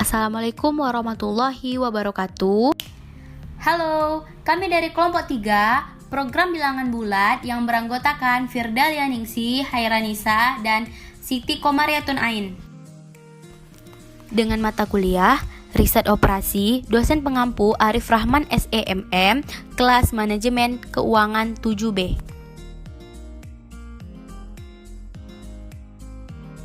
Assalamualaikum warahmatullahi wabarakatuh. Halo, kami dari kelompok 3, program bilangan bulat yang beranggotakan Firdalia Ningsih, Hairanisa, dan Siti Komariatun Ain. Dengan mata kuliah Riset Operasi, dosen pengampu Arif Rahman SEMM, kelas Manajemen Keuangan 7B.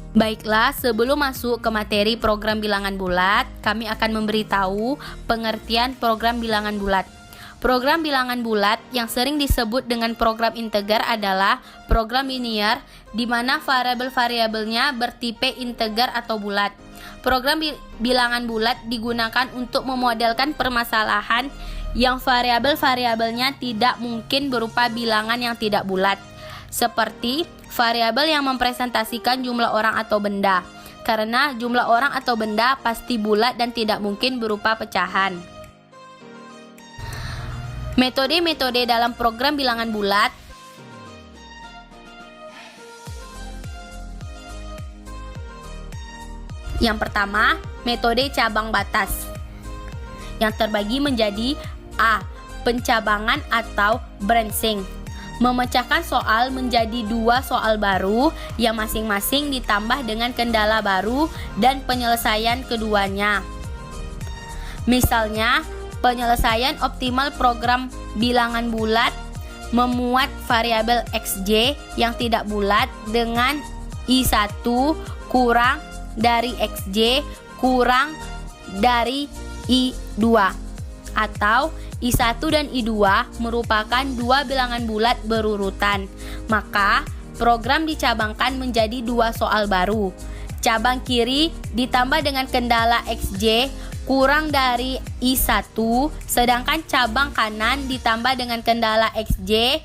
Baiklah, sebelum masuk ke materi program bilangan bulat, kami akan memberitahu pengertian program bilangan bulat. Program bilangan bulat yang sering disebut dengan program integer adalah program linear, di mana variabel-variabelnya bertipe integer atau bulat. Program bilangan bulat digunakan untuk memodelkan permasalahan yang variabel-variabelnya tidak mungkin berupa bilangan yang tidak bulat, seperti variabel yang mempresentasikan jumlah orang atau benda, karena jumlah orang atau benda pasti bulat dan tidak mungkin berupa pecahan. Metode-metode dalam program bilangan bulat. Yang pertama, metode cabang batas, yang terbagi menjadi A. Pencabangan atau branching, memecahkan soal menjadi 2 soal baru yang masing-masing ditambah dengan kendala baru dan penyelesaian keduanya. Misalnya, penyelesaian optimal program bilangan bulat memuat variabel XJ yang tidak bulat dengan I1 kurang dari XJ kurang dari I2, atau I1 dan I2 merupakan 2 bilangan bulat berurutan. Maka program dicabangkan menjadi 2 soal baru. Cabang kiri ditambah dengan kendala XJ kurang dari I1, sedangkan cabang kanan ditambah dengan kendala XJ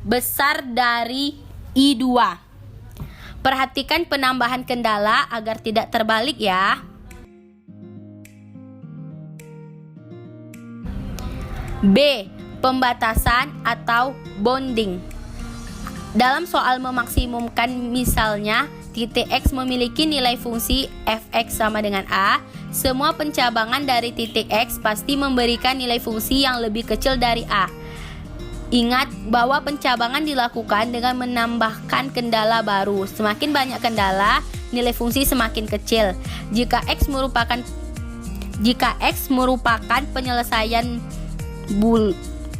besar dari I2. Perhatikan penambahan kendala agar tidak terbalik ya. B. Pembatasan atau bounding. Dalam soal memaksimumkan, misalnya titik X memiliki nilai fungsi fx sama dengan A, semua pencabangan dari titik X pasti memberikan nilai fungsi yang lebih kecil dari A. Ingat bahwa pencabangan dilakukan dengan menambahkan kendala baru. Semakin banyak kendala, nilai fungsi semakin kecil. Jika X merupakan penyelesaian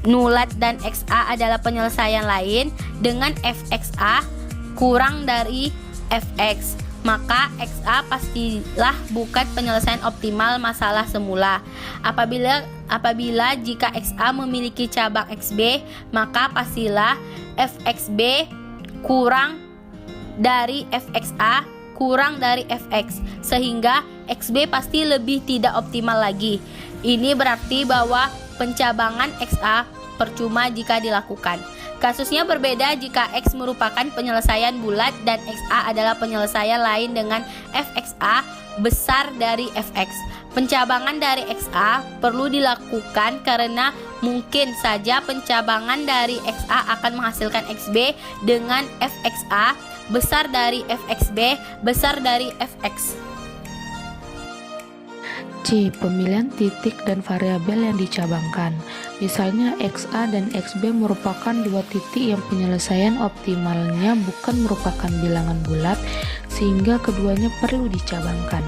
bulat dan XA adalah penyelesaian lain dengan fxa kurang dari fx, maka XA pastilah bukan penyelesaian optimal masalah semula. Apabila jika XA memiliki cabang XB, maka pastilah fxB kurang dari fxa kurang dari fx, sehingga XB pasti lebih tidak optimal lagi. Ini berarti bahwa pencabangan XA percuma jika dilakukan. Kasusnya berbeda jika X merupakan penyelesaian bulat dan XA adalah penyelesaian lain dengan fxa besar dari fx. Pencabangan dari XA perlu dilakukan karena mungkin saja pencabangan dari XA akan menghasilkan XB dengan fxa besar dari fxB besar dari fx. C. Pemilihan titik dan variabel yang dicabangkan. Misalnya XA dan XB merupakan 2 titik yang penyelesaian optimalnya bukan merupakan bilangan bulat, sehingga keduanya perlu dicabangkan.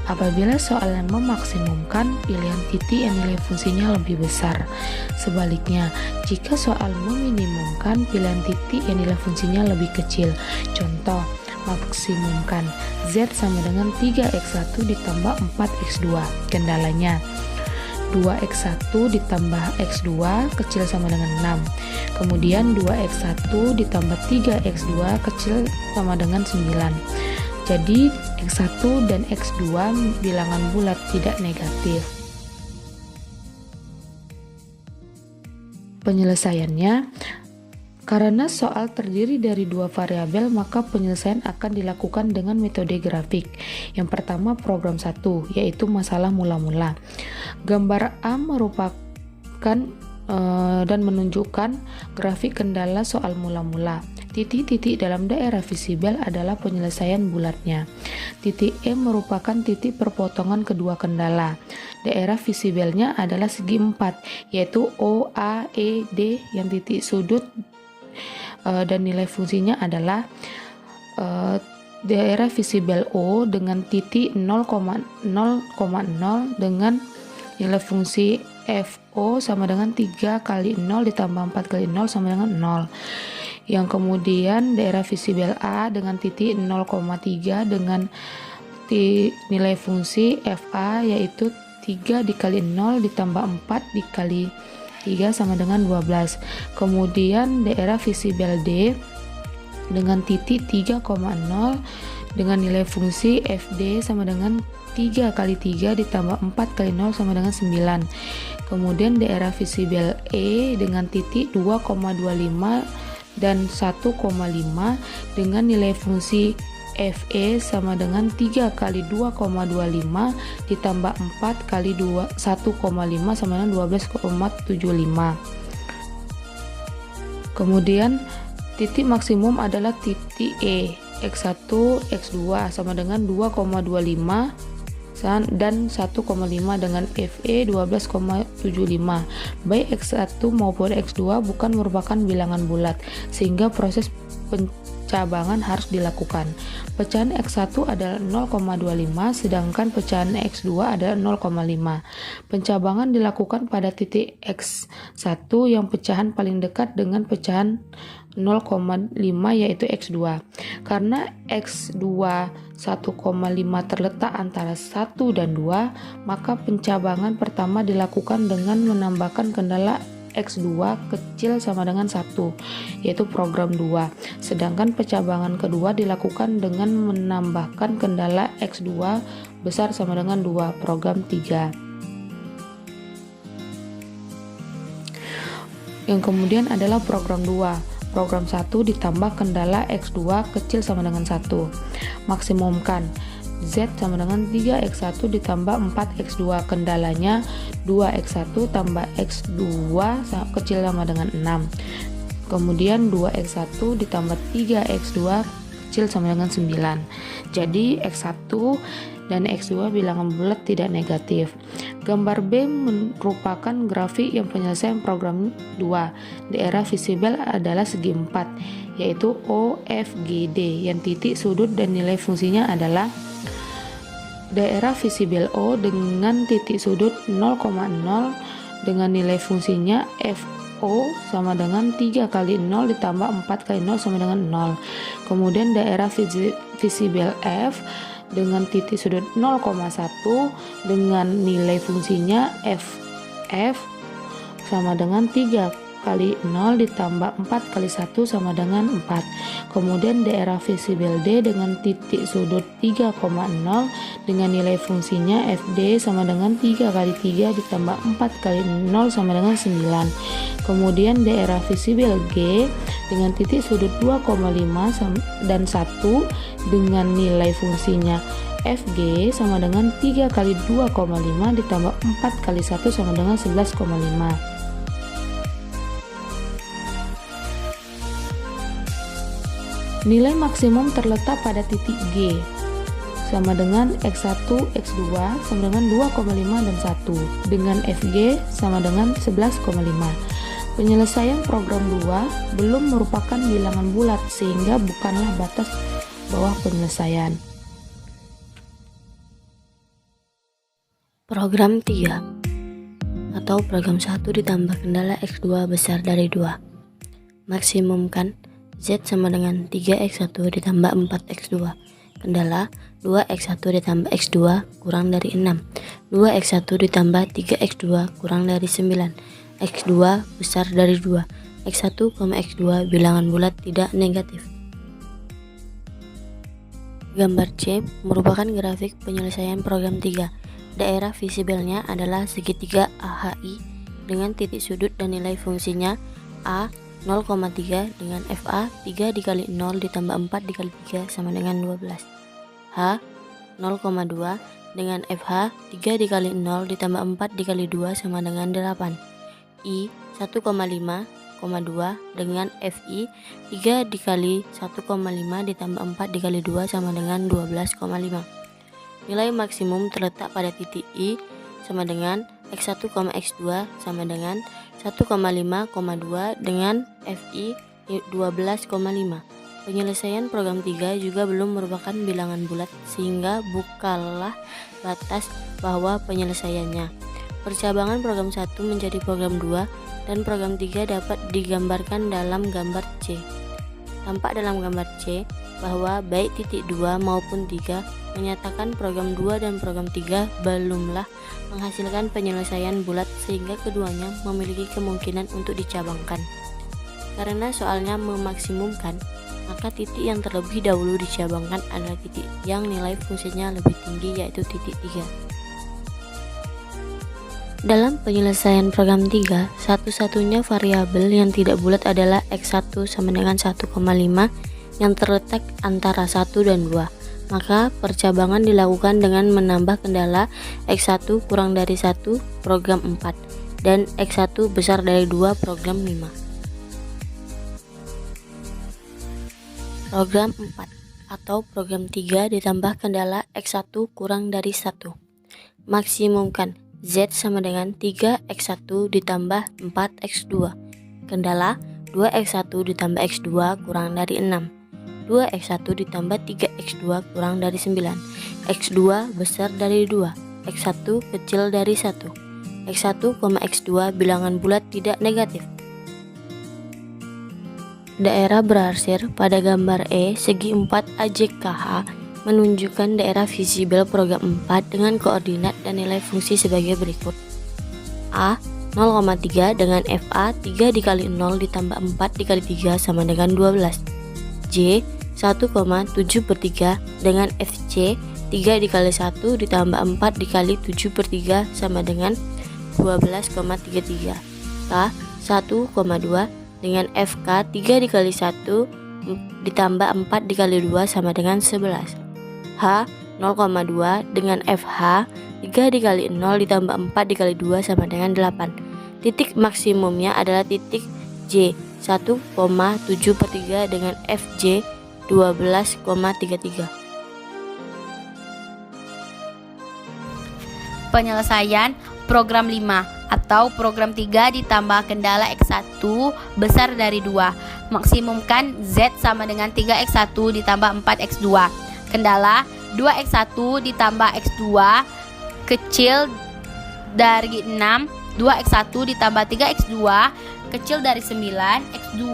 Apabila soal yang memaksimumkan, pilihan titik yang nilai fungsinya lebih besar. Sebaliknya, jika soal meminimumkan, pilihan titik yang nilai fungsinya lebih kecil. Contoh, maksimumkan Z sama dengan 3x1 ditambah 4x2. Kendalanya 2x1 ditambah x2 kecil sama dengan 6. Kemudian 2x1 ditambah 3x2 kecil sama dengan 9. Jadi x1 dan x2 bilangan bulat tidak negatif. Penyelesaiannya, karena soal terdiri dari 2 variabel, maka penyelesaian akan dilakukan dengan metode grafik. Yang pertama, program 1, yaitu masalah mula-mula. Gambar A merupakan dan menunjukkan grafik kendala soal mula-mula. Titik-titik dalam daerah visibel adalah penyelesaian bulatnya. Titik E merupakan titik perpotongan kedua kendala. Daerah visibelnya adalah segi 4, yaitu O, A, E, D yang titik sudut dan nilai fungsinya adalah daerah visibel O dengan titik 0,0,0 dengan nilai fungsi FO sama dengan 3 kali 0 ditambah 4 kali 0 sama dengan 0. Yang kemudian daerah visibel A dengan titik 0,3 dengan nilai fungsi FA yaitu 3 dikali 0 ditambah 4 dikali 3 sama dengan 12. Kemudian daerah visibel D dengan titik 3,0 dengan nilai fungsi FD sama dengan 3 kali 3 ditambah 4 kali 0 sama dengan 9. Kemudian daerah visibel E dengan titik 2,25 dan 1,5 dengan nilai fungsi FE sama dengan 3 kali 2,25 ditambah 4 kali 1,5 sama dengan 12,75. Kemudian titik maksimum adalah titik E, X1, X2 sama dengan 2,25 dan 1,5 dengan FE 12,75. Baik X1 maupun X2 bukan merupakan bilangan bulat, sehingga proses pencabangan harus dilakukan. Pecahan X1 adalah 0,25 sedangkan pecahan X2 adalah 0,5. Pencabangan dilakukan pada titik X1 yang pecahan paling dekat dengan pecahan 0,5 yaitu X2. Karena X2 1,5 terletak antara 1 dan 2, maka pencabangan pertama dilakukan dengan menambahkan kendala X2 kecil sama dengan 1, yaitu program 2. Sedangkan pencabangan kedua dilakukan dengan menambahkan kendala X2 besar sama dengan 2, program 3. Yang kemudian adalah program 2. Program 1 ditambah kendala X2 kecil sama dengan 1. Maksimumkan Z sama dengan 3X1 ditambah 4X2. Kendalanya 2X1 tambah X2 kecil sama dengan 6. Kemudian 2X1 ditambah 3X2 kecil sama dengan 9. Jadi X1 dan X2 bilangan bulat tidak negatif. Gambar B merupakan grafik yang penyelesaian program 2. Daerah visibel adalah segi 4, yaitu OFGD yang titik sudut dan nilai fungsinya adalah daerah visibel O dengan titik sudut 0,0 dengan nilai fungsinya FO sama dengan 3 kali 0 ditambah 4 kali 0 sama dengan 0. Kemudian daerah visibel F dengan titik sudut 0,1 dengan nilai fungsinya FF sama dengan 3 kali 0 ditambah 4 kali 1 sama dengan 4. Kemudian daerah visibel D dengan titik sudut 3,0 dengan nilai fungsinya FD sama dengan 3 kali 3 ditambah 4 kali 0 sama dengan 9. Kemudian daerah visibel G dengan titik sudut 2,5 dan 1 dengan nilai fungsinya FG sama dengan 3 kali 2,5 ditambah 4 kali 1 sama dengan 11,5. Nilai maksimum terletak pada titik G sama dengan X1, X2 sama dengan 2,5 dan 1 dengan FG sama dengan 11,5. Penyelesaian program 2 belum merupakan bilangan bulat sehingga bukanlah batas bawah penyelesaian. Program 3 atau program 1 ditambah kendala X2 besar dari 2. Maksimumkan Z sama dengan 3X1 ditambah 4X2. Kendala 2X1 ditambah X2 kurang dari 6. 2X1 ditambah 3X2 kurang dari 9. X2 besar dari 2. X1, X2 bilangan bulat tidak negatif. Gambar C merupakan grafik penyelesaian program 3. Daerah visibelnya adalah segitiga AHI dengan titik sudut dan nilai fungsinya A 0,3 dengan FA 3 dikali 0 ditambah 4 dikali 3 sama dengan 12. H 0,2 dengan FH 3 dikali 0 ditambah 4 dikali 2 sama dengan 8. I 1,5, dengan FI 3 dikali 1,5 ditambah 4 dikali 2 sama dengan 12,5. Nilai maksimum terletak pada titik I sama dengan X1, X2 sama dengan 1,5,2 dengan FI 12,5. Penyelesaian program 3 juga belum merupakan bilangan bulat sehingga bukalah batas bahwa penyelesaiannya. Percabangan program 1 menjadi program 2 dan program 3 dapat digambarkan dalam gambar C. Tampak dalam gambar C bahwa baik titik 2 maupun 3 menyatakan program 2 dan program 3 belumlah menghasilkan penyelesaian bulat sehingga keduanya memiliki kemungkinan untuk dicabangkan. Karena soalnya memaksimumkan, maka titik yang terlebih dahulu dicabangkan adalah titik yang nilai fungsinya lebih tinggi, yaitu titik 3. Dalam penyelesaian program 3, satu-satunya variabel yang tidak bulat adalah X1 sama dengan 1,5 yang terletak antara 1 dan 2. Maka percabangan dilakukan dengan menambah kendala X1 kurang dari 1 program 4 dan X1 besar dari 2 program 5. Program 4 atau program 3 ditambah kendala X1 kurang dari 1. Maksimumkan Z sama dengan 3X1 ditambah 4X2. Kendala 2X1 ditambah X2 kurang dari 6. 2X1 ditambah 3X2 kurang dari 9. X2 besar dari 2. X1 kecil dari 1. X1, X2 bilangan bulat tidak negatif. Daerah berarsir pada gambar E segi 4 AJKH menunjukkan daerah visible program 4 dengan koordinat dan nilai fungsi sebagai berikut. A 0,3 dengan FA 3 dikali 0 ditambah 4 dikali 3 sama dengan 12. J 1,7/3 dengan FC 3 dikali 1 ditambah 4 dikali 7/3 sama dengan 12,33. K 1,2 dengan FK 3 dikali 1 ditambah 4 dikali 2 sama dengan 11. H 0,2 dengan FH 3 dikali 0 ditambah 4 dikali 2 sama dengan 8. Titik maksimumnya adalah titik J 1,7/3 dengan FJ 12,33. Penyelesaian program 5 atau program 3 ditambah kendala X1 besar dari 2. Maksimumkan Z sama dengan 3X1 ditambah 4X2. Kendala 2X1 ditambah X2 kecil dari 6. 2X1 ditambah 3X2 kecil dari 9. X2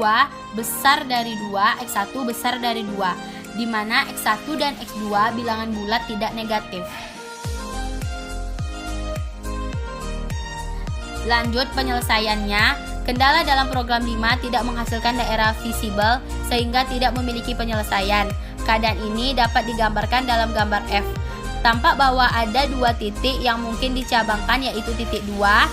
besar dari 2. X1 besar dari 2, di mana X1 dan X2 bilangan bulat tidak negatif. Lanjut penyelesaiannya. Kendala dalam program 5 tidak menghasilkan daerah visible sehingga tidak memiliki penyelesaian. Keadaan ini dapat digambarkan dalam gambar F. Tampak bahwa ada dua titik yang mungkin dicabangkan, yaitu titik 2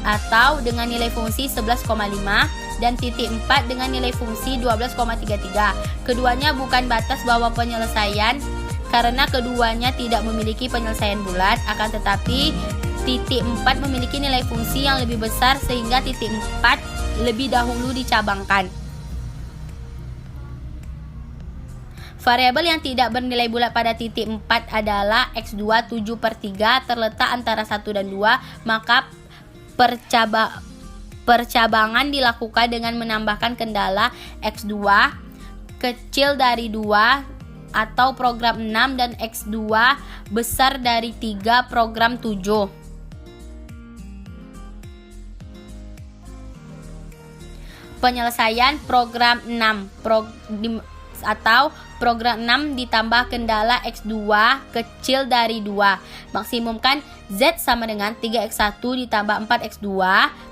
atau dengan nilai fungsi 11,5 dan titik 4 dengan nilai fungsi 12,33. Keduanya bukan batas bawah penyelesaian karena keduanya tidak memiliki penyelesaian bulat, akan tetapi titik 4 memiliki nilai fungsi yang lebih besar sehingga titik 4 lebih dahulu dicabangkan. Variabel yang tidak bernilai bulat pada titik 4 adalah X2 7/3 terletak antara 1 dan 2, maka percabangan dilakukan dengan menambahkan kendala X2 kecil dari 2 atau program 6 dan X2 besar dari 3 program 7. Penyelesaian program 6 atau program 6 ditambah kendala X2 kecil dari 2. Maksimumkan Z sama dengan 3X1 ditambah 4X2.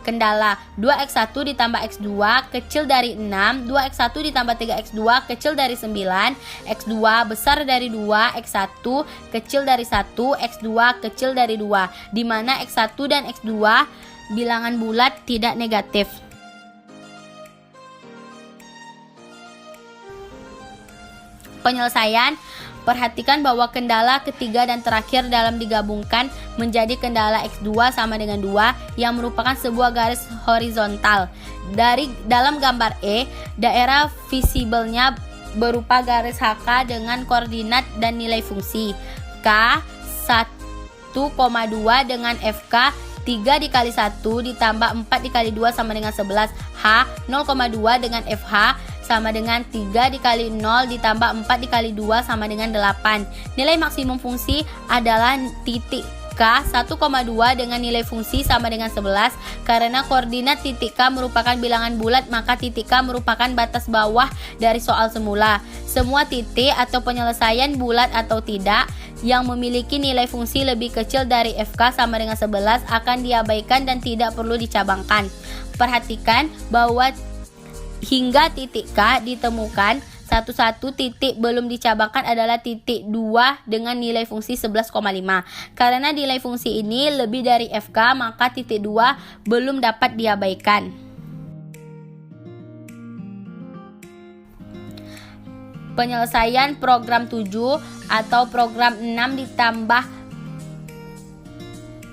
Kendala 2X1 ditambah X2 kecil dari 6. 2X1 ditambah 3X2 kecil dari 9. X2 besar dari 2. X1 kecil dari 1. X2 kecil dari 2, di mana X1 dan X2 bilangan bulat tidak negatif. Penyelesaian Perhatikan bahwa kendala ketiga dan terakhir dalam digabungkan menjadi kendala X2 sama dengan 2 yang merupakan sebuah garis horizontal. Dalam gambar E, daerah visibelnya berupa garis HK dengan koordinat dan nilai fungsi K 1,2 dengan FK 3 dikali 1 ditambah 4 dikali 2 sama dengan 11. H 0,2 dengan FH sama dengan 3 dikali 0 ditambah 4 dikali 2 sama dengan 8. Nilai maksimum fungsi adalah titik K 1,2 dengan nilai fungsi sama dengan 11. Karena koordinat titik K merupakan bilangan bulat, maka titik K merupakan batas bawah dari soal semula. Semua titik atau penyelesaian bulat atau tidak yang memiliki nilai fungsi lebih kecil dari FK sama dengan 11 akan diabaikan dan tidak perlu dicabangkan. Perhatikan bahwa hingga titik K ditemukan, satu titik belum dicabangkan adalah titik 2 dengan nilai fungsi 11,5. Karena nilai fungsi ini lebih dari FK, maka titik 2 belum dapat diabaikan. Penyelesaian program 7 atau program 6 ditambah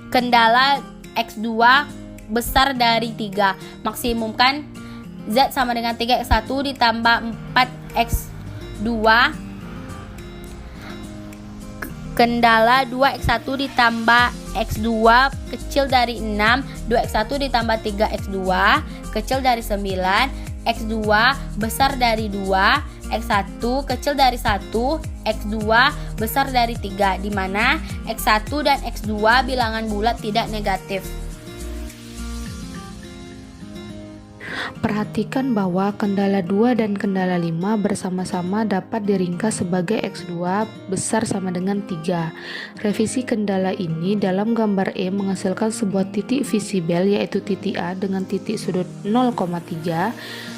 kendala X2 besar dari 3. Maksimumkan Z sama dengan 3X1 ditambah 4X2. Kendala 2X1 ditambah X2 kecil dari 6, 2X1 ditambah 3X2 kecil dari 9, X2 besar dari 2, X1 kecil dari 1, X2 besar dari 3, di mana X1 dan X2 bilangan bulat tidak negatif. Perhatikan bahwa kendala 2 dan kendala 5 bersama-sama dapat diringkas sebagai X2 besar sama dengan 3. Revisi kendala ini dalam gambar E menghasilkan sebuah titik visibel yaitu titik A dengan titik sudut 0,3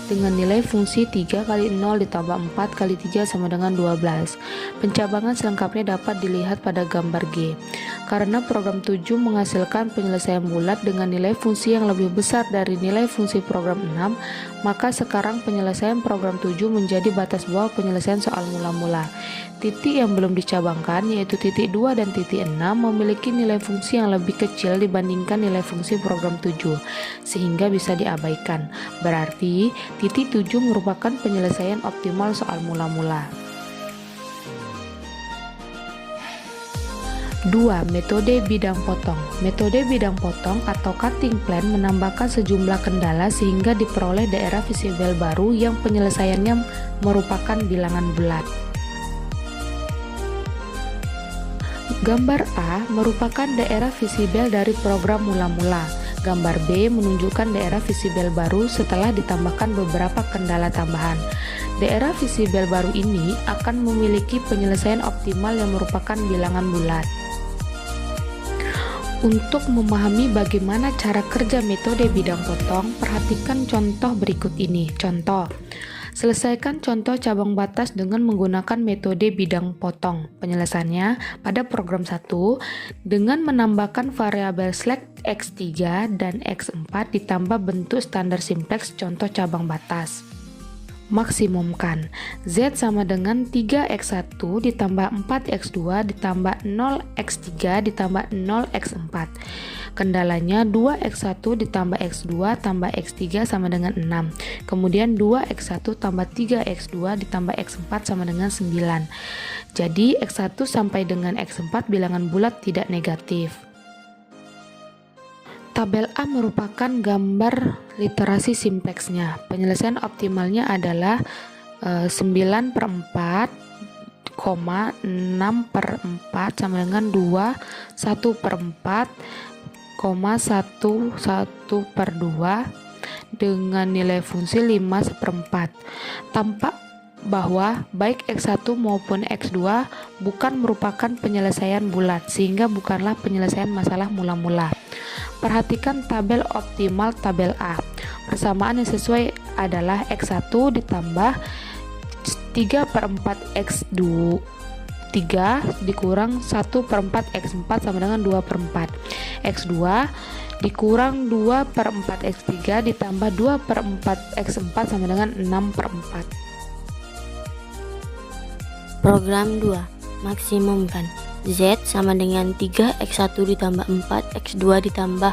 dengan nilai fungsi 3 kali 0 ditambah 4 kali 3 sama dengan 12. Pencabangan selengkapnya dapat dilihat pada gambar G. Karena program 7 menghasilkan penyelesaian bulat dengan nilai fungsi yang lebih besar dari nilai fungsi program 6, maka sekarang penyelesaian program 7 menjadi batas bawah penyelesaian soal mula-mula. Titik yang belum dicabangkan yaitu titik 2 dan titik 6 memiliki nilai fungsi yang lebih kecil dibandingkan nilai fungsi program 7, sehingga bisa diabaikan. Berarti titik 7 merupakan penyelesaian optimal soal mula-mula. 2. Metode bidang potong. Metode bidang potong atau cutting plan menambahkan sejumlah kendala sehingga diperoleh daerah visibel baru yang penyelesaiannya merupakan bilangan bulat. Gambar A merupakan daerah visibel dari program mula-mula. Gambar B menunjukkan daerah visibel baru setelah ditambahkan beberapa kendala tambahan. Daerah visibel baru ini akan memiliki penyelesaian optimal yang merupakan bilangan bulat. Untuk memahami bagaimana cara kerja metode bidang potong, perhatikan contoh berikut ini. Contoh, selesaikan contoh cabang batas dengan menggunakan metode bidang potong. Penyelesaiannya pada program 1 dengan menambahkan variabel slash X3 dan X4 ditambah bentuk standar simplex contoh cabang batas. Maksimumkan Z sama dengan 3X1 ditambah 4X2 ditambah 0X3 ditambah 0X4. Kendalanya 2X1 ditambah X2 tambah X3 sama dengan 6. Kemudian 2X1 tambah 3X2 ditambah X4 sama dengan 9. Jadi X1 sampai dengan X4 bilangan bulat tidak negatif. Tabel A merupakan gambar literasi simplexnya. Penyelesaian optimalnya adalah 9/4, 6/4 sama dengan 2, 1/4, 1/2 dengan nilai fungsi 5/4. Tampak bahwa baik X1 maupun X2 bukan merupakan penyelesaian bulat, sehingga bukanlah penyelesaian masalah mula-mula. Perhatikan tabel optimal tabel A. Persamaan yang sesuai adalah X1 ditambah 3/4 X2 3 dikurang 1/4 X4 sama dengan 2/4. X2 dikurang 2/4 X3 ditambah 2/4 X4 sama dengan 6/4. Program 2. Maksimumkan. Z sama dengan 3x1 ditambah 4x2 ditambah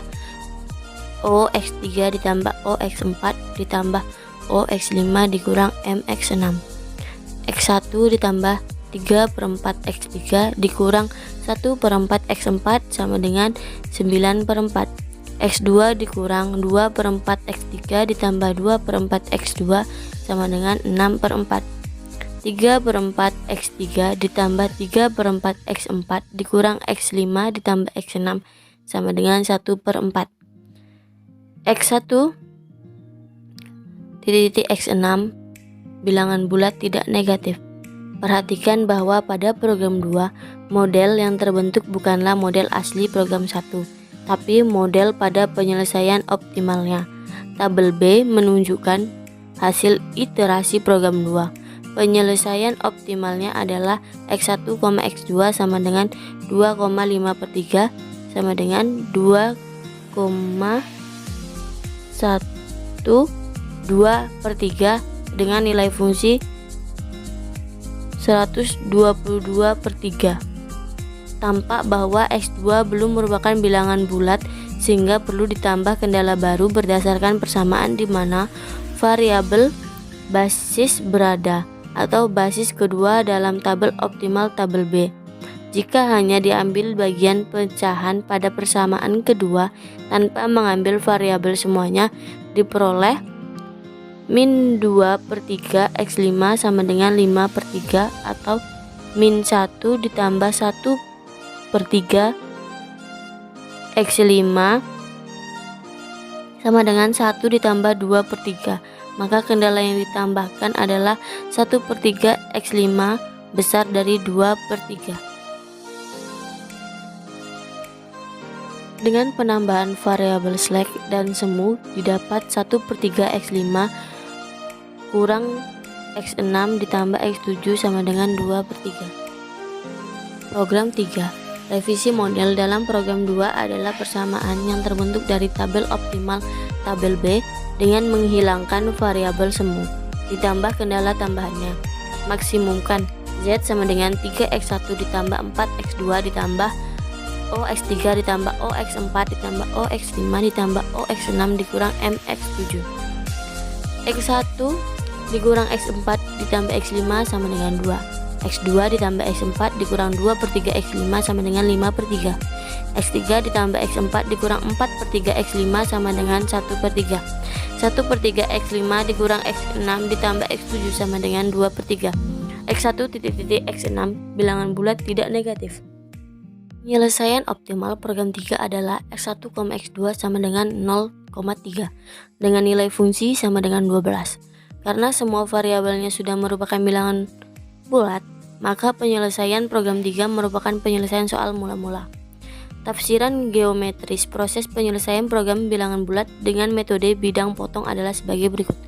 OX3 ditambah OX4 ditambah OX5 dikurang MX6. X1 ditambah 3/4 X3 dikurang 1/4 X4 sama dengan 9/4. X2 dikurang 2/4 X3 ditambah 2/4 X2 sama dengan 6/4. 3/4 X3 ditambah 3/4 X4 dikurang X5 ditambah X6 sama dengan 1/4. X1 titik X6 bilangan bulat tidak negatif. Perhatikan bahwa pada program 2, model yang terbentuk bukanlah model asli program 1, tapi model pada penyelesaian optimalnya. Tabel B menunjukkan hasil iterasi program 2. Penyelesaian optimalnya adalah X1, X2 sama dengan 2,5/3 sama dengan 2,1/2/3 dengan nilai fungsi 122/3. Tampak bahwa X2 belum merupakan bilangan bulat sehingga perlu ditambah kendala baru berdasarkan persamaan di mana variabel basis berada atau basis kedua dalam tabel optimal tabel B. Jika hanya diambil bagian pecahan pada persamaan kedua tanpa mengambil variabel semuanya, diperoleh min 2/3 X5 sama dengan 5/3 atau min 1 ditambah 1/3 X5 sama dengan 1 ditambah 2/3. Maka kendala yang ditambahkan adalah 1/3 X5 besar dari 2/3. Dengan penambahan variabel slack dan semu didapat 1/3 X5 kurang X6 ditambah X7 sama dengan 2/3. Program 3. Revisi model dalam program 2 adalah persamaan yang terbentuk dari tabel optimal tabel B dengan menghilangkan variabel semu, ditambah kendala tambahannya. Maksimumkan. Z sama dengan 3x1 ditambah 4x2 ditambah OX3 ditambah OX4 ditambah OX5 ditambah OX6 dikurang MX7. X1 dikurang X4 ditambah X5 sama dengan 2. X2 ditambah X4 dikurang 2/3 X5 sama dengan 5/3. X3 ditambah X4 dikurang 4/3 X5 sama dengan 1/3. 1/3 X5 dikurang X6 ditambah X7 sama dengan 2/3. X1 titik X6 bilangan bulat tidak negatif. Penyelesaian optimal program 3 adalah X1, X2 sama dengan 0,3 dengan nilai fungsi sama dengan 12. Karena semua variabelnya sudah merupakan bilangan bulat, maka penyelesaian program 3 merupakan penyelesaian soal mula-mula. Tafsiran geometris proses penyelesaian program bilangan bulat dengan metode bidang potong adalah sebagai berikut.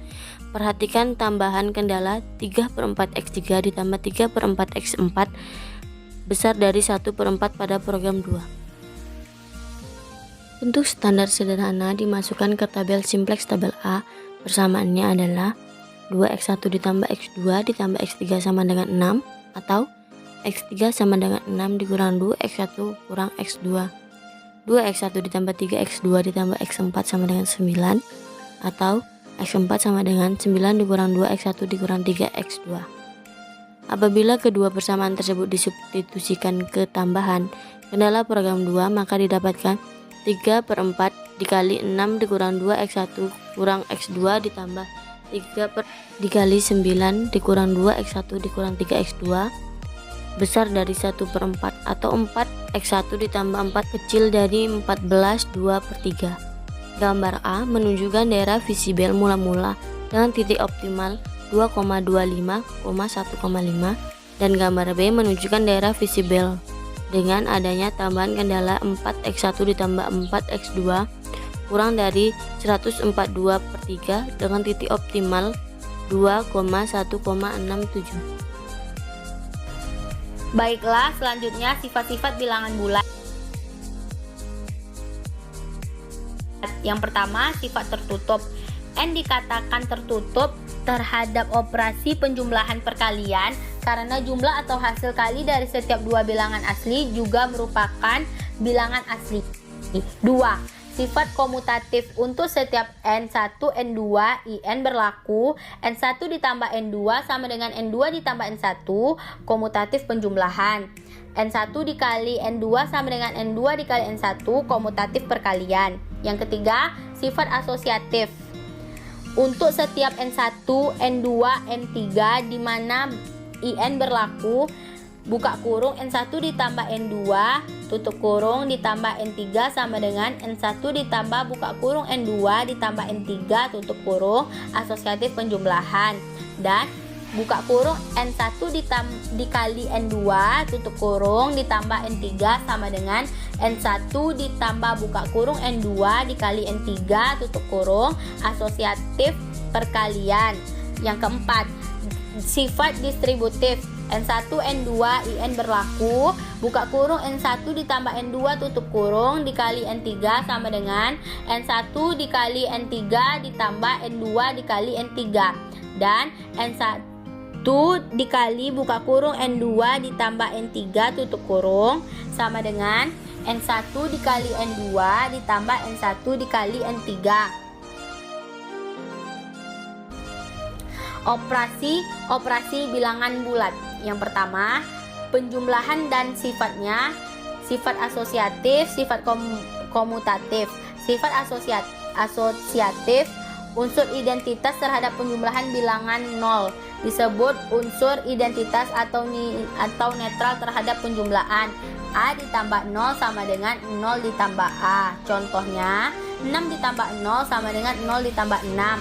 Perhatikan tambahan kendala 3/4 X3 ditambah 3/4 X4 besar dari 1/4 pada program 2. Bentuk standar sederhana dimasukkan ke tabel simplex tabel A. Persamaannya adalah 2x1 ditambah x2 ditambah x3 sama dengan 6 atau x3 sama dengan 6 dikurang 2x1 kurang x2. 2x1 ditambah 3x2 ditambah x4 sama dengan 9 atau x4 sama dengan 9 dikurang 2x1 dikurang 3x2. Apabila kedua persamaan tersebut disubstitusikan ke tambahan kendala program 2, maka didapatkan 3/4 dikali 6 dikurang 2x1 kurang x2 ditambah 3 dikali 9 dikurang 2x1 dikurang 3x2 besar dari 1/4 atau 4x1 ditambah 4 kecil dari 14 2/3. Gambar A menunjukkan daerah visibel mula-mula dengan titik optimal 2,25, 1,5 dan gambar B menunjukkan daerah visibel dengan adanya tambahan kendala 4x1 ditambah 4x2 kurang dari 142/3 dengan titik optimal 2,1,67. Baiklah, selanjutnya sifat-sifat bilangan bulat. Yang pertama, sifat tertutup. N dikatakan tertutup terhadap operasi penjumlahan perkalian karena jumlah atau hasil kali dari setiap dua bilangan asli juga merupakan bilangan asli. 2. Sifat komutatif untuk setiap N1, N2, IN berlaku N1 ditambah N2 sama dengan N2 ditambah N1, komutatif penjumlahan. N1 dikali N2 sama dengan N2 dikali N1, komutatif perkalian. Yang ketiga, sifat asosiatif. Untuk setiap N1, N2, N3 di mana IN berlaku, buka kurung N1 ditambah N2 tutup kurung ditambah N3 sama dengan N1 ditambah buka kurung N2 ditambah N3 tutup kurung asosiatif penjumlahan, dan buka kurung N1 dikali N2 tutup kurung ditambah N3 sama dengan N1 ditambah buka kurung N2 dikali N3 tutup kurung asosiatif perkalian. Yang keempat, sifat distributif. N1, N2, IN berlaku, buka kurung N1 ditambah N2 tutup kurung dikali N3 sama dengan N1 dikali N3 ditambah N2 dikali N3, dan N1 dikali buka kurung N2 ditambah N3 tutup kurung sama dengan N1 dikali N2 ditambah N1 dikali N3. Operasi bilangan bulat. Yang pertama, penjumlahan dan sifatnya. Sifat asosiatif, sifat komutatif. Sifat asosiatif, unsur identitas terhadap penjumlahan bilangan 0 disebut unsur identitas atau netral terhadap penjumlahan. A ditambah 0 sama dengan 0 ditambah A. Contohnya, 6 ditambah 0 sama dengan 0 ditambah 6.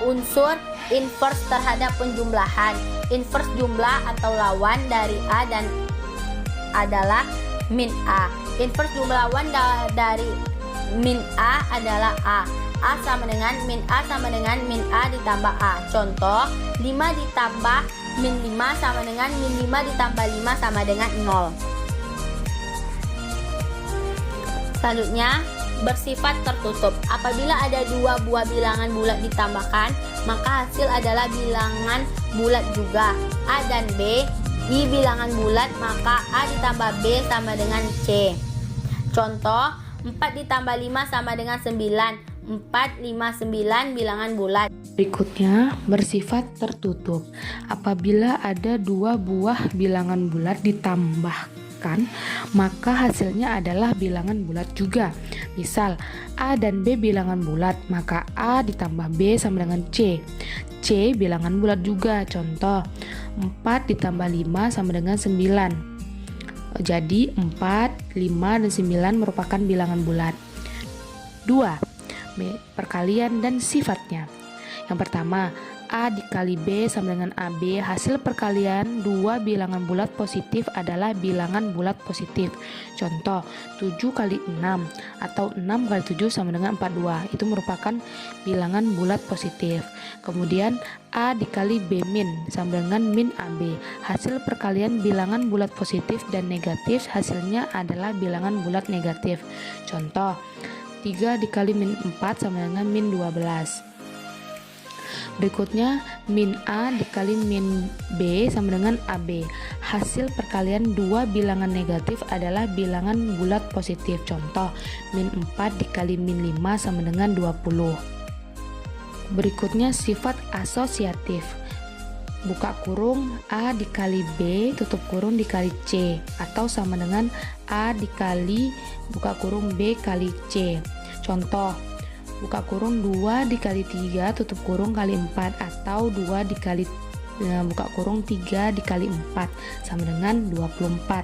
Unsur inverse terhadap penjumlahan. Inverse jumlah atau lawan dari A dan adalah min A. Inverse jumlah lawan dari min A adalah A. A sama dengan min A sama dengan min A ditambah A. Contoh, 5 ditambah min 5 sama dengan min 5 ditambah 5 sama dengan 0. Selanjutnya, bersifat tertutup. Apabila ada dua buah bilangan bulat ditambahkan, maka hasil adalah bilangan bulat juga. A dan B di bilangan bulat, maka A ditambah B sama dengan C. Contoh, 4 ditambah 5 sama dengan 9. 4, 5, 9 bilangan bulat. Berikutnya, bersifat tertutup. Apabila ada dua buah bilangan bulat ditambahkan, maka hasilnya adalah bilangan bulat juga. Misal, A dan B bilangan bulat, maka A ditambah B sama dengan C. C bilangan bulat juga. Contoh, 4 ditambah 5 sama dengan 9. Jadi 4, 5, dan 9 merupakan bilangan bulat. 2. Perkalian dan sifatnya. Yang pertama, A dikali B sama dengan AB. Hasil perkalian dua bilangan bulat positif adalah bilangan bulat positif. Contoh, 7 kali 6 atau 6 kali 7 sama dengan 42. Itu merupakan bilangan bulat positif. Kemudian A dikali B min sama dengan min AB. Hasil perkalian bilangan bulat positif dan negatif hasilnya adalah bilangan bulat negatif. Contoh, 3 dikali min 4 sama dengan min 12. Berikutnya, min A dikali min B sama dengan AB. Hasil perkalian dua bilangan negatif adalah bilangan bulat positif. Contoh, min 4 dikali min 5 sama dengan 20. Berikutnya, sifat asosiatif. Buka kurung A dikali B tutup kurung dikali C, atau sama dengan A dikali buka kurung B kali C. Contoh, buka kurung 2 dikali 3 tutup kurung kali 4, atau 2 dikali buka kurung 3 dikali 4 sama dengan 24.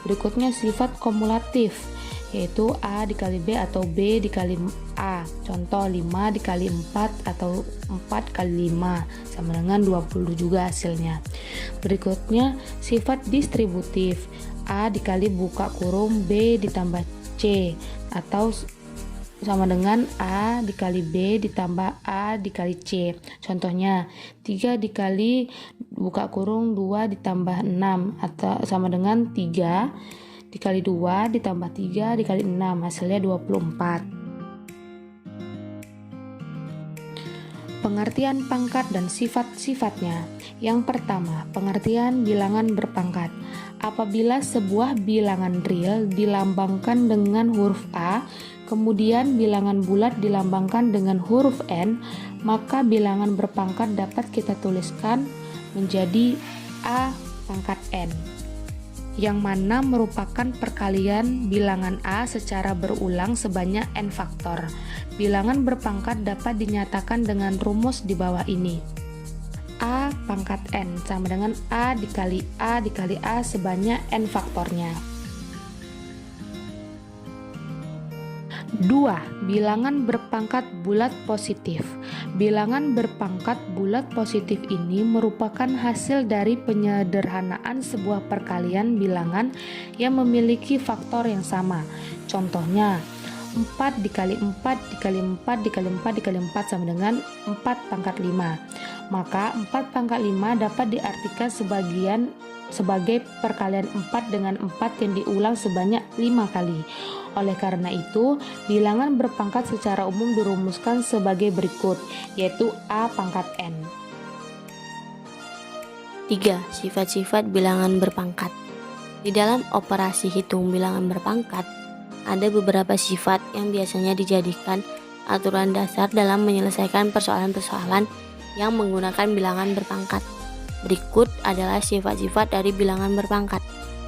Berikutnya, sifat kumulatif, yaitu A dikali B atau B dikali A. Contoh, 5 dikali 4 atau 4 kali 5 sama dengan 20 juga hasilnya. Berikutnya, sifat distributif. A dikali buka kurung B ditambah C, atau sama dengan A dikali B ditambah A dikali C. Contohnya, 3 dikali buka kurung 2 ditambah 6, atau sama dengan 3 dikali 2 ditambah 3 dikali 6, hasilnya 24. Pengertian pangkat dan sifat-sifatnya. Yang pertama, pengertian bilangan berpangkat. Apabila sebuah bilangan real dilambangkan dengan huruf A, kemudian bilangan bulat dilambangkan dengan huruf N, maka bilangan berpangkat dapat kita tuliskan menjadi A pangkat N, yang mana merupakan perkalian bilangan A secara berulang sebanyak N faktor. Bilangan berpangkat dapat dinyatakan dengan rumus di bawah ini. A pangkat N sama dengan A dikali A dikali A sebanyak N faktornya. 2. Bilangan berpangkat bulat positif. Bilangan berpangkat bulat positif ini merupakan hasil dari penyederhanaan sebuah perkalian bilangan yang memiliki faktor yang sama. Contohnya, 4 dikali 4 dikali 4 dikali 4 dikali 4 sama dengan 4 pangkat 5. Maka 4 pangkat 5 dapat diartikan sebagai perkalian 4 dengan 4 yang diulang sebanyak 5 kali. Oleh karena itu, bilangan berpangkat secara umum dirumuskan sebagai berikut, yaitu A pangkat N. 3. Sifat-sifat bilangan berpangkat. Di dalam operasi hitung bilangan berpangkat, ada beberapa sifat yang biasanya dijadikan aturan dasar dalam menyelesaikan persoalan-persoalan yang menggunakan bilangan berpangkat. Berikut adalah sifat-sifat dari bilangan berpangkat.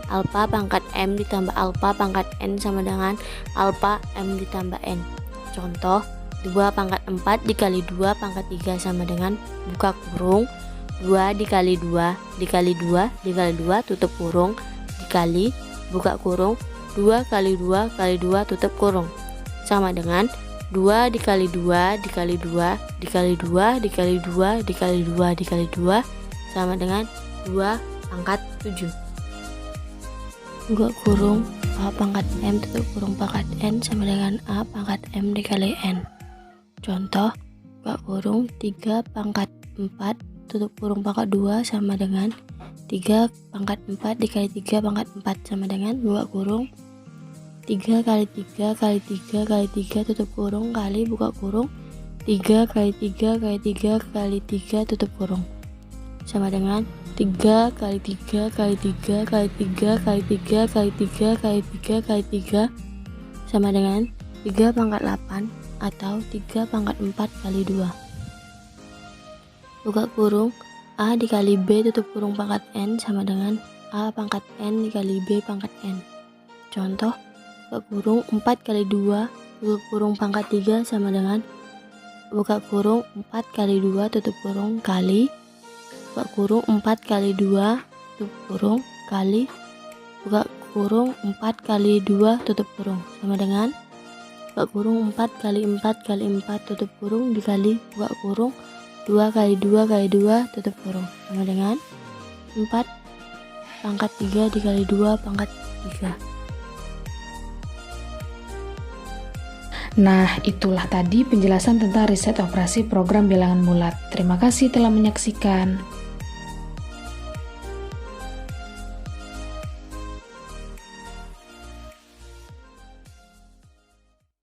Alpha pangkat M ditambah alpha pangkat N sama dengan alpha M ditambah N. Contoh, 2 pangkat 4 dikali 2 pangkat 3 sama dengan buka kurung 2 dikali 2 dikali 2 dikali 2 tutup kurung dikali buka kurung 2 kali 2 kali 2 tutup kurung sama dengan 2 dikali 2 dikali 2 dikali 2 dikali 2 dikali 2 dikali 2 sama dengan 2 pangkat 7. Buka kurung A pangkat M tutup kurung pangkat N sama dengan A pangkat M dikali N. Contoh, buka kurung 3 pangkat 4 tutup kurung pangkat 2 sama dengan 3 pangkat 4 dikali 3 pangkat 4 sama dengan buka kurung 3 kali 3 kali 3 kali 3 tutup kurung kali buka kurung 3 kali 3 kali 3 kali 3 tutup kurung sama dengan 3 kali 3 kali 3 kali 3 kali 3 kali 3 kali 3 kali 3 sama dengan 3 pangkat 8 atau 3 pangkat 4 kali 2. Buka kurung A dikali B tutup kurung pangkat N sama dengan A pangkat N dikali B pangkat N. Contoh, buka kurung 4 kali 2 tutup kurung pangkat 3 sama dengan buka kurung 4 kali 2 tutup kurung kali buka kurung 4 kali 2 tutup kurung kali buka kurung 4 kali 2 tutup kurung sama dengan buka kurung 4 kali 4 kali 4 tutup kurung dikali buka kurung 2 kali 2 kali 2 tutup kurung sama dengan 4 pangkat 3 dikali 2 pangkat 3. Nah, itulah tadi penjelasan tentang riset operasi program bilangan bulat. Terima kasih telah menyaksikan.